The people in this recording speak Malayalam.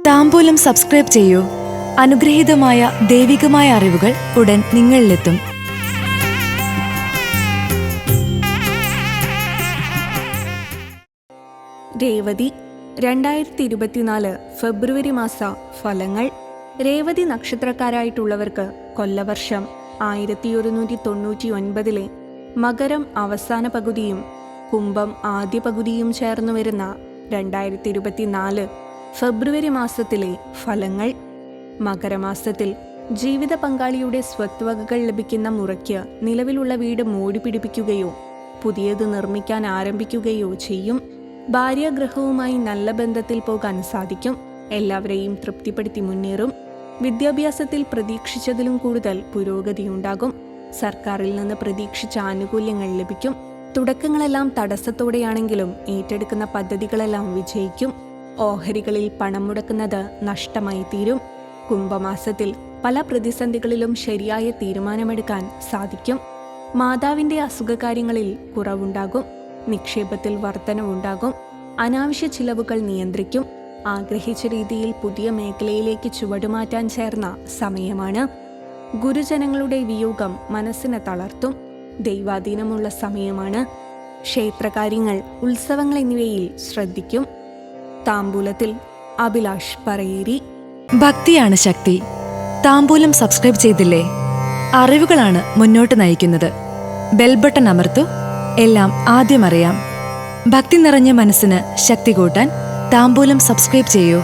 താംബൂലം സബ്സ്ക്രൈബ് ചെയ്യൂ. അനുഗ്രഹീതമായ ദൈവികമായ അറിവുകൾ ഉടൻ നിങ്ങളിലെത്തും. രേവതി 2024 ഫെബ്രുവരി മാസ ഫലങ്ങൾ. രേവതി നക്ഷത്രക്കാരായിട്ടുള്ളവർക്ക് കൊല്ലവർഷം 1199 മകരം അവസാന പകുതിയും കുംഭം ആദ്യ പകുതിയും ചേർന്നു വരുന്ന 2024 ഫെബ്രുവരി മാസത്തിലെ ഫലങ്ങൾ. മകരമാസത്തിൽ ജീവിത പങ്കാളിയുടെ സ്വത്വകകൾ ലഭിക്കുന്ന മുറയ്ക്ക് നിലവിലുള്ള വീട് മോടിപിടിപ്പിക്കുകയോ പുതിയത് നിർമ്മിക്കാൻ ആരംഭിക്കുകയോ ചെയ്യും. ഭാര്യാഗ്രഹവുമായി നല്ല ബന്ധത്തിൽ പോകാൻ സാധിക്കും. എല്ലാവരെയും തൃപ്തിപ്പെടുത്തി മുന്നേറും. വിദ്യാഭ്യാസത്തിൽ പ്രതീക്ഷിച്ചതിലും കൂടുതൽ പുരോഗതിയുണ്ടാകും. സർക്കാരിൽ നിന്ന് പ്രതീക്ഷിച്ച ആനുകൂല്യങ്ങൾ ലഭിക്കും. തുടക്കങ്ങളെല്ലാം തടസ്സത്തോടെയാണെങ്കിലും ഏറ്റെടുക്കുന്ന പദ്ധതികളെല്ലാം വിജയിക്കും. ഓഹരികളിൽ പണം മുടക്കുന്നത് നഷ്ടമായി തീരും. കുംഭമാസത്തിൽ പല പ്രതിസന്ധികളിലും ശരിയായ തീരുമാനമെടുക്കാൻ സാധിക്കും. മാതാവിന്റെ അസുഖകാര്യങ്ങളിൽ കുറവുണ്ടാകും. നിക്ഷേപത്തിൽ വർധനവുണ്ടാകും. അനാവശ്യ ചിലവുകൾ നിയന്ത്രിക്കും. ആഗ്രഹിച്ച രീതിയിൽ പുതിയ മേഖലയിലേക്ക് ചുവടുമാറ്റാൻ ചേർന്ന സമയമാണ്. ഗുരുജനങ്ങളുടെ വിയോഗം മനസ്സിനെ തളർത്തും. ദൈവാധീനമുള്ള സമയമാണ്. ക്ഷേത്രകാര്യങ്ങൾ, ഉത്സവങ്ങൾ എന്നിവയിൽ ശ്രദ്ധിക്കും. താംബൂലത്തിൽ അഭിലാഷ് പറയേരി. ഭക്തിയാണ് ശക്തി. താംബൂലം സബ്സ്ക്രൈബ് ചെയ്തില്ലേ? അറിവുകളാണ് മുന്നോട്ട് നയിക്കുന്നത്. ബെൽ ബട്ടൺ അമർത്തു. എല്ലാം ആദ്യം അറിയാം. ഭക്തി നിറഞ്ഞ മനസ്സിന് ശക്തി കൂട്ടാൻ താംബൂലം സബ്സ്ക്രൈബ് ചെയ്യൂ.